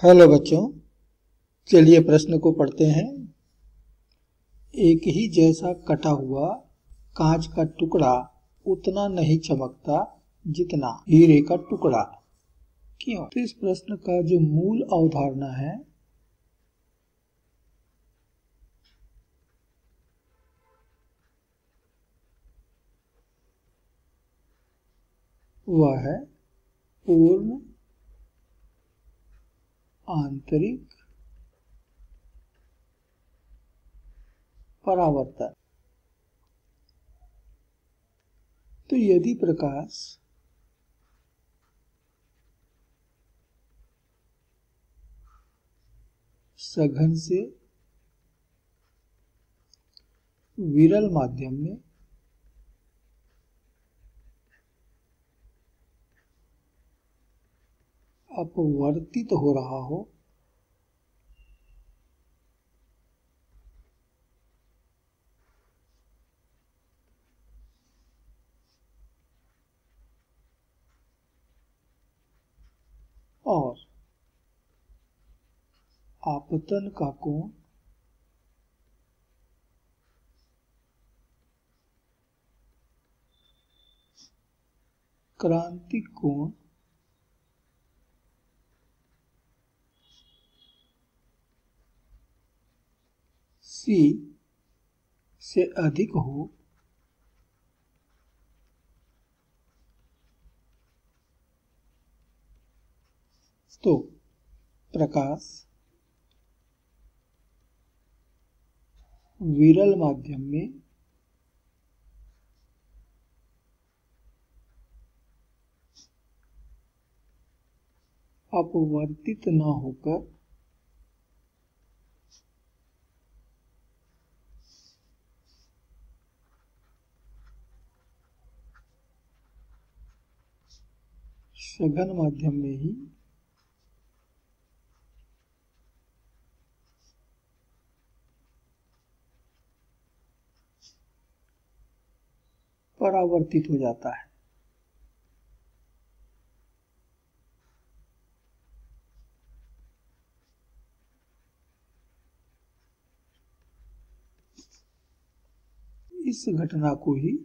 Hello बच्चों, चलिए प्रश्न को पढ़ते हैं। एक ही जैसा कटा हुआ कांच का टुकड़ा उतना नहीं चमकता जितना हीरे का टुकड़ा। क्यों? तो इस प्रश्न का जो मूल अवधारणा है वह है पूर्ण आंतरिक परावर्तन। तो यदि प्रकाश सघन से विरल माध्यम में अपवर्तित हो रहा हो और आपतन का कोण क्रांतिक कोण C से अधिक हो तो प्रकाश विरल माध्यम में अपवर्तित न होकर सघन माध्यम में ही परावर्तित हो जाता है। इस घटना को ही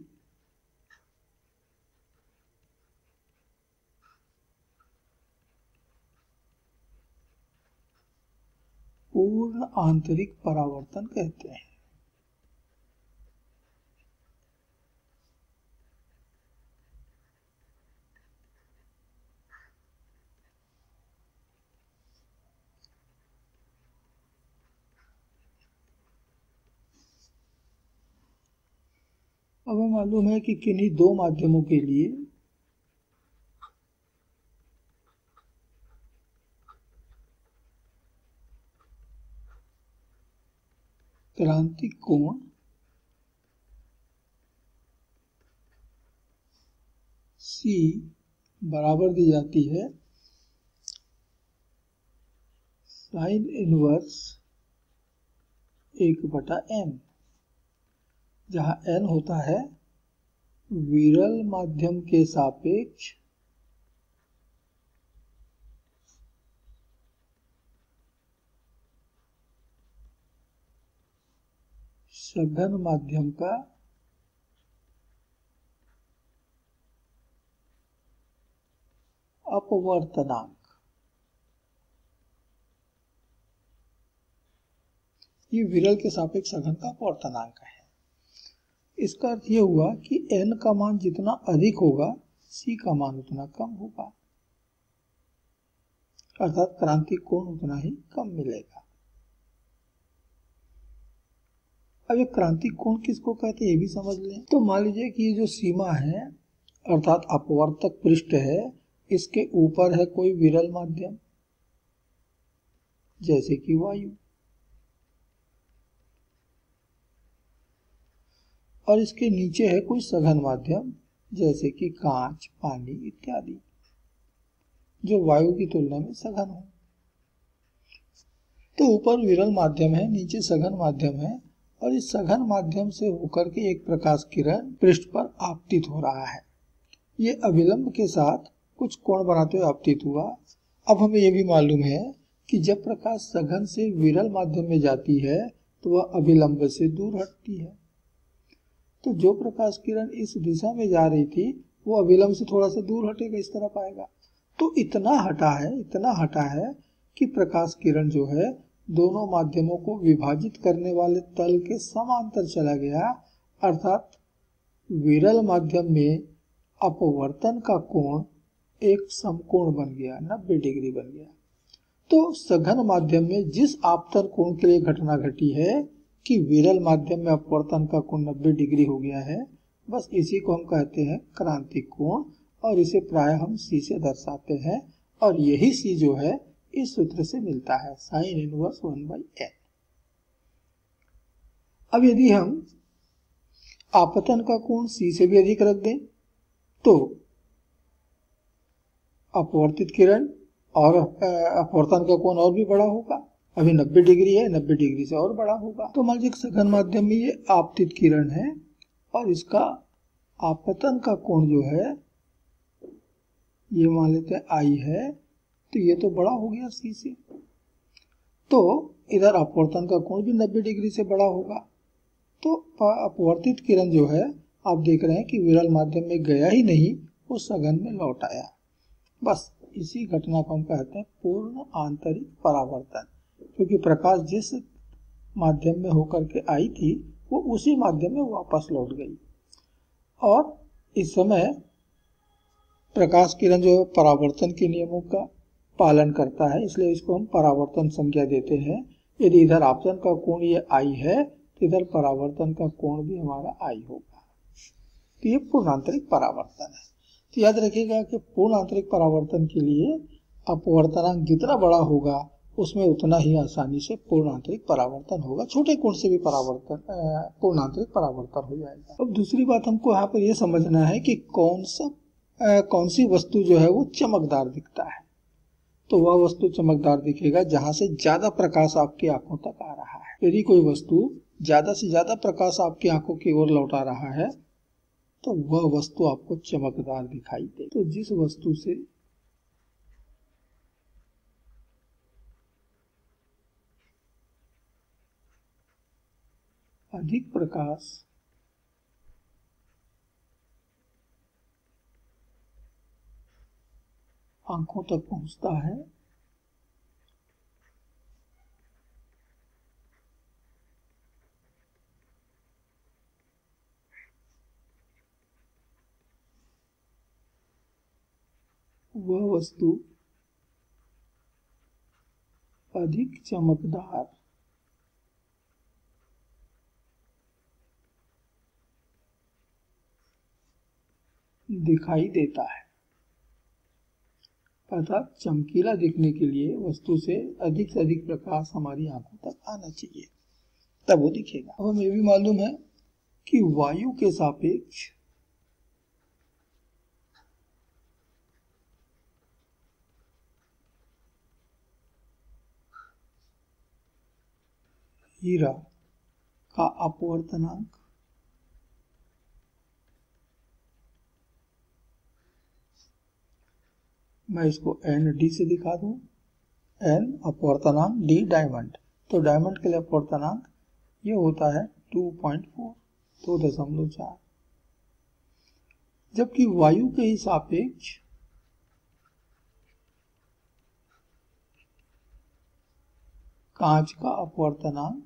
पूर्ण आंतरिक परावर्तन कहते हैं। अब हमें मालूम है कि किन्हीं दो माध्यमों के लिए क्रांतिक कोण C बराबर दी जाती है साइन इनवर्स 1/n, जहां n होता है विरल माध्यम के सापेक्ष सघन माध्यम का अपवर्तनांक। ये विरल के सापेक्ष सघन का अपवर्तनांक है। इसका अर्थ यह हुआ कि n का मान जितना अधिक होगा C का मान उतना कम होगा, अर्थात क्रांतिक कोण उतना ही कम मिलेगा। अब ये क्रांतिक कोण किसको कहते हैं ये भी समझ लें। तो मान लीजिए कि ये जो सीमा है अर्थात अपवर्तक पृष्ठ है, इसके ऊपर है कोई विरल माध्यम जैसे कि वायु, और इसके नीचे है कोई सघन माध्यम जैसे कि कांच, पानी इत्यादि, जो वायु की तुलना में सघन हो। तो ऊपर विरल माध्यम है, नीचे सघन माध्यम है, और इस सघन माध्यम से होकर के एक प्रकाश किरण पृष्ठ पर आपतित हो रहा है। ये अविलंब के साथ कुछ कोण बनाते हुए आपतित हुआ। अब हमें यह भी मालूम है कि जब प्रकाश सघन से विरल माध्यम में जाती है तो वह अभिलंब से दूर हटती है। तो जो प्रकाश किरण इस दिशा में जा रही थी वो अभिलंब से थोड़ा सा दूर हटेगा, इस तरफ आएगा। तो इतना हटा है कि प्रकाश किरण जो है दोनों माध्यमों को विभाजित करने वाले तल के समांतर चला गया, अर्थात विरल माध्यम में अपवर्तन का कोण एक समकोण बन गया, 90 डिग्री बन गया। तो सघन माध्यम में जिस आपतन कोण के लिए घटना घटी है कि विरल माध्यम में अपवर्तन का कोण 90 डिग्री हो गया है, बस इसी को हम कहते हैं क्रांतिक कोण, और इसे प्राय हम C से दर्शाते हैं। और यही C जो है इस सूत्र से मिलता है, sin इनवर्स 1/n। अब यदि हम आपतन का कोण C से भी अधिक रख दें तो अपवर्तित किरण और अपवर्तन का कोण और भी बड़ा होगा। अभी 90 डिग्री है, 90 डिग्री से और बड़ा होगा। तो मान लीजिए सघन माध्यम में ये आपतित किरण है और इसका आपतन का कोण जो है ये मान लेते हैं I है, तो ये तो बड़ा हो गया C से। तो इधर अपवर्तन का कोण भी 90 डिग्री से बड़ा होगा। तो अपवर्तित किरण जो है आप देख रहे हैं कि विरल माध्यम में गया ही नहीं, वो सघन में लौट आया। बस इसी घटना को हम कहते हैं पूर्ण आंतरिक परावर्तन, क्योंकि प्रकाश जिस माध्यम में होकर के आई थी वो उसी माध्यम में वापस लौट गई। और इस समय प्रकाश किरण जो परावर्तन के नियमों का पालन करता है, इसलिए इसको हम परावर्तन संज्ञा देते हैं। यदि इधर आपतन का कोण ये I है तो इधर परावर्तन का कोण भी हमारा I होगा। तो ये पूर्ण आंतरिक परावर्तन है। तो याद रखिएगा कि पूर्ण आंतरिक परावर्तन के लिए अपवर्तनांक जितना बड़ा होगा उसमें उतना ही आसानी से पूर्ण आंतरिक परावर्तन होगा। छोटे कोण से भी पूर्ण आंतरिक परावर्तन हो जाएगा। अब दूसरी बात हमको यहाँ पर यह समझना है कि कौन सी वस्तु जो है वो चमकदार दिखता है। तो वह वस्तु चमकदार दिखेगा जहां से ज्यादा प्रकाश आपकी आंखों तक आ रहा है। यदि कोई वस्तु ज्यादा से ज्यादा प्रकाश आपकी आंखों की ओर लौटा रहा है तो वह वस्तु आपको चमकदार दिखाई दे। तो जिस वस्तु से अधिक प्रकाश आंखों तक पहुंचता है वह वस्तु अधिक चमकदार दिखाई देता है। अर्थात चमकीला दिखने के लिए वस्तु से अधिक प्रकाश हमारी आंखों तक आना चाहिए, तब वो दिखेगा। अब हमें भी मालूम है कि वायु के सापेक्ष हीरा का अपवर्तनांक मैं इसको ND से दिखा दूं, N अपवर्तनांक, D डायमंड। तो डायमंड के लिए अपवर्तनांक ये होता है 2.4, जबकि वायु के ही सापेक्ष कांच का अपवर्तनांक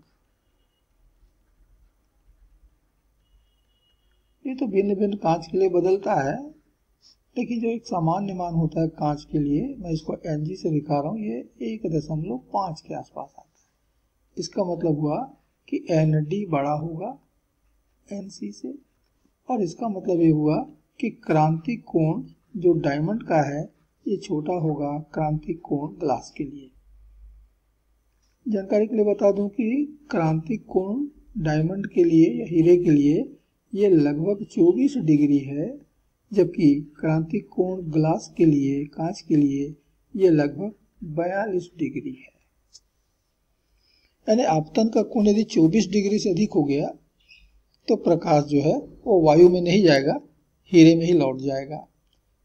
ये तो भिन्न भिन्न कांच के लिए बदलता है, लेकिन जो एक सामान्य मान होता है कांच के लिए, मैं इसको Ng से दिखा रहा हूँ, ये 1.5 के आसपास आता है। इसका मतलब हुआ कि ND बड़ा होगा NC से, और इसका मतलब ये हुआ कि क्रांतिक कोण जो डायमंड का है ये छोटा होगा क्रांतिक कोण ग्लास के लिए। जानकारी के लिए बता दूं कि क्रांतिक कोण डायमंड के लिए या हीरे के लिए ये लगभग 24 डिग्री है, जबकि क्रांतिक कोण ग्लास के लिए, कांच के लिए ये लगभग 42 डिग्री है। यानी आपतन का कोण यदि 24 डिग्री से अधिक हो गया तो प्रकाश जो है वो वायु में नहीं जाएगा, हीरे में ही लौट जाएगा।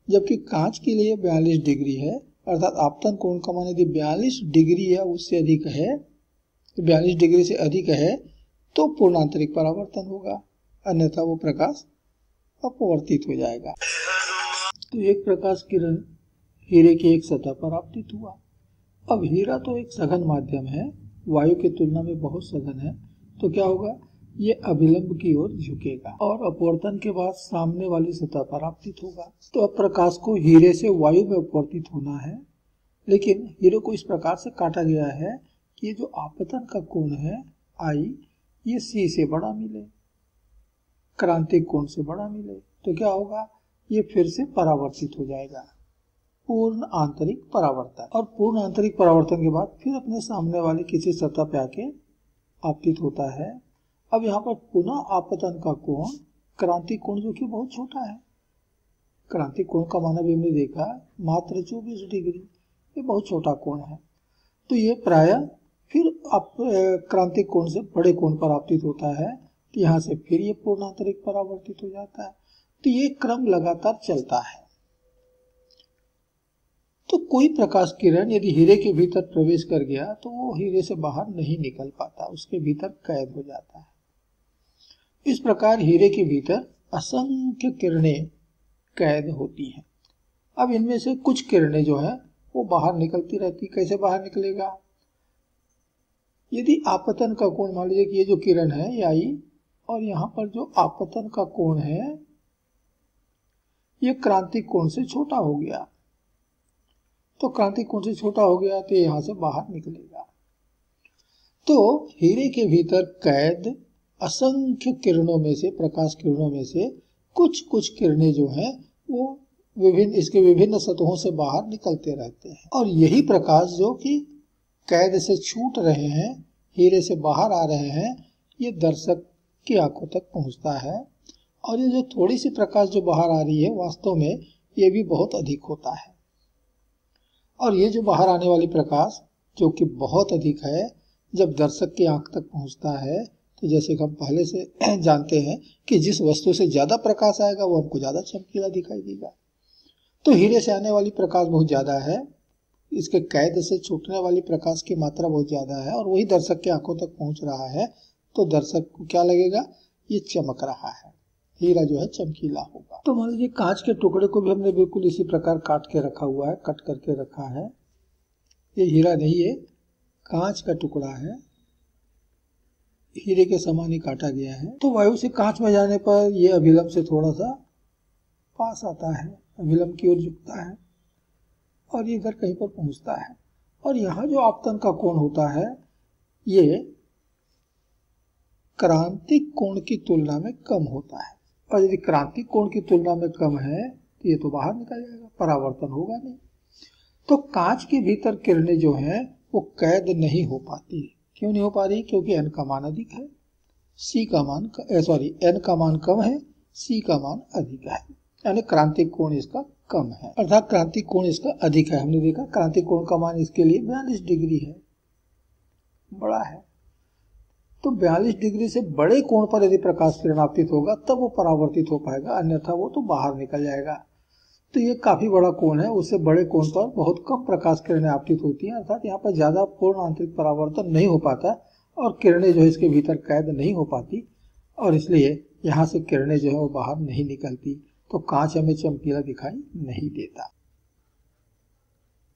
जबकि कांच के लिए 42 डिग्री है अर्थात आपतन कोण का मान यदि 42 डिग्री या उससे अधिक है, 42 डिग्री से अधिक है तो पूर्ण आंतरिक परावर्तन होगा, अन्यथा वो प्रकाश अपवर्तित हो जाएगा। तो एक प्रकाश किरण हीरे की एक सतह पर आपतित हुआ। अब हीरा तो एक सघन माध्यम है, वायु की तुलना में बहुत सघन है, तो क्या होगा, ये अभिलंब की ओर झुकेगा और अपवर्तन के बाद सामने वाली सतह पर आपतित होगा। तो अब प्रकाश को हीरे से वायु में अपवर्तित होना है, लेकिन हीरे को इस प्रकार से काटा गया है कि ये जो आपतन का कोण है आई, ये सी से बड़ा मिले, क्रांतिक कोण से बड़ा मिले, तो क्या होगा, ये फिर से परावर्तित हो जाएगा, पूर्ण आंतरिक परावर्तन। और पूर्ण आंतरिक परावर्तन के बाद फिर अपने सामने वाले किसी सतह पे आके आपतित होता है। अब यहाँ पर पुनः आपतन का कोण क्रांतिक कोण जो कि बहुत छोटा है, क्रांतिक कोण का मान भी हमने देखा मात्र 24 डिग्री, ये बहुत छोटा कोण है, तो ये प्राय फिर क्रांतिक कोण से बड़े कोण पर आपतित होता है, तो यहाँ से फिर ये पूर्ण आंतरिक परावर्तित हो जाता है। तो ये क्रम लगातार चलता है। तो कोई प्रकाश किरण यदि हीरे के भीतर प्रवेश कर गया तो वो हीरे से बाहर नहीं निकल पाता, उसके भीतर कैद हो जाता है। इस प्रकार हीरे के भीतर असंख्य किरणें कैद होती हैं। अब इनमें से कुछ किरणें जो है वो बाहर निकलती रहती। कैसे बाहर निकलेगा, यदि आपतन का कोण, मान लीजिए कि ये जो किरण है ये आई और यहाँ पर जो आपतन का कोण है ये क्रांतिक कोण से छोटा हो गया, तो क्रांतिक कोण से छोटा हो गया तो यहां से बाहर निकलेगा। तो हीरे के भीतर कैद असंख्य किरणों में से, प्रकाश किरणों में से कुछ कुछ किरणें जो हैं वो इसके विभिन्न सतहों से बाहर निकलते रहते हैं, और यही प्रकाश जो कि कैद से छूट रहे हैं, हीरे से बाहर आ रहे हैं, ये दर्शक की आंखों तक पहुंचता है। और ये जो थोड़ी सी प्रकाश जो बाहर आ रही है वास्तव में ये भी बहुत अधिक होता है, और ये जो बाहर आने वाली प्रकाश जो कि बहुत अधिक है, जब दर्शक की आंख तक पहुंचता है तो जैसे कि हम पहले से जानते हैं कि जिस वस्तु से ज्यादा प्रकाश आएगा वो हमको ज्यादा चमकीला दिखाई देगा। तो हीरे से आने वाली प्रकाश बहुत ज्यादा है, इसके कैद से छूटने वाली प्रकाश की मात्रा बहुत ज्यादा है, और वही दर्शक की आंखों तक पहुंच रहा है, तो दर्शक को क्या लगेगा, ये चमक रहा है, हीरा जो है चमकीला होगा। तो मान लीजिए कांच के टुकड़े को भी हमने बिल्कुल इसी प्रकार काट के रखा हुआ है, कट करके रखा है। ये हीरा नहीं है, कांच का टुकड़ा है, हीरे के समान ही काटा गया है। तो वायु से कांच में जाने पर यह अभिलंब से थोड़ा सा पास आता है, अभिलंब की ओर झुकता है और ये इधर कहीं पर पहुंचता है। और यहाँ जो आपतन का कोण होता है ये क्रांतिक कोण की तुलना में कम होता है, और यदि क्रांतिक कोण की तुलना में कम है तो ये तो बाहर निकल जाएगा, परावर्तन होगा नहीं। तो कांच के भीतर किरणें जो है वो कैद नहीं हो पाती। क्यों नहीं हो पा रही, क्योंकि n का मान अधिक है, n का मान कम है, c का मान अधिक है, यानी क्रांतिक कोण इसका कम है, अर्थात क्रांतिक कोण इसका अधिक है। हमने देखा क्रांतिक कोण का मान इसके लिए 42 डिग्री है, बड़ा है। तो 42 डिग्री से बड़े कोण पर यदि प्रकाश किरण आपतित होगा तब वो परावर्तित हो पाएगा, अन्यथा वो तो बाहर निकल जाएगा। तो ये काफी बड़ा कोण है, उससे बड़े कोण पर बहुत कम प्रकाश किरणें आपतित होती हैं, अर्थात यहाँ पर ज्यादा पूर्ण आंतरिक परावर्तन नहीं हो पाता और किरणें जो है इसके भीतर कैद नहीं हो पाती, और इसलिए यहाँ से किरणें जो है वो बाहर नहीं निकलती, तो कांच हमें चमकीला दिखाई नहीं देता।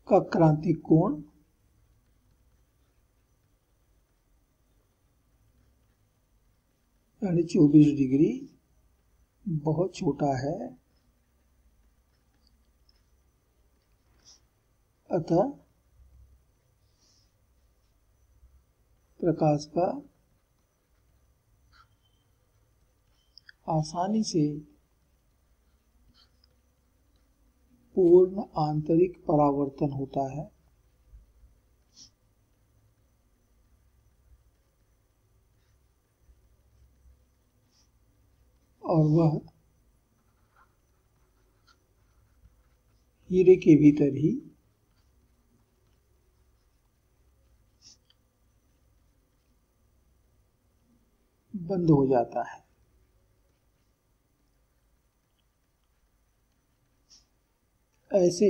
का क्रांतिक कोण यानी 24 डिग्री बहुत छोटा है, अतः प्रकाश का आसानी से पूर्ण आंतरिक परावर्तन होता है। और वह हीरे के भीतर ही बंद हो जाता है। ऐसे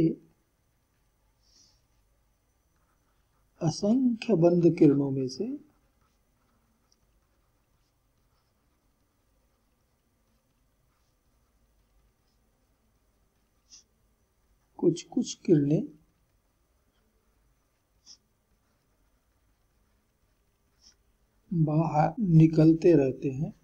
असंख्य बंद किरणों में से कुछ कुछ किरणें बाहर निकलते रहते हैं।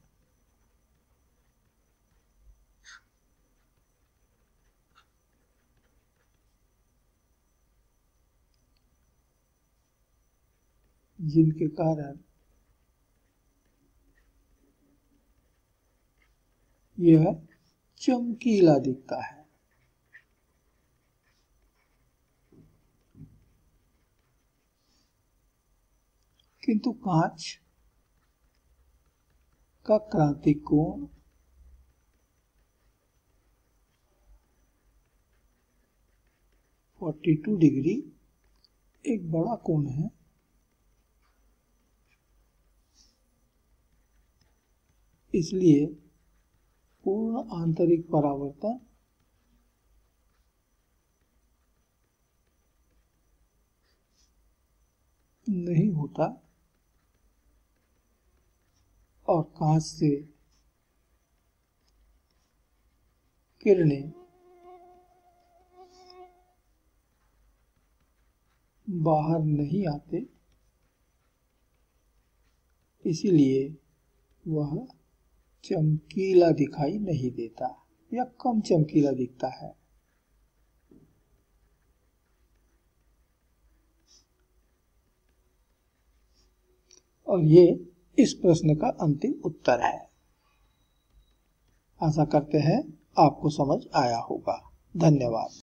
जिनके कारण यह चमकीला दिखता है। किंतु कांच का क्रांतिक कोण 42 डिग्री एक बड़ा कोण है। इसलिए पूर्ण आंतरिक परावर्तन नहीं होता और कांच से किरणें बाहर नहीं आते, इसीलिए वह चमकीला दिखाई नहीं देता या कम चमकीला दिखता है। और ये इस प्रश्न का अंतिम उत्तर है। आशा करते हैं आपको समझ आया होगा। धन्यवाद।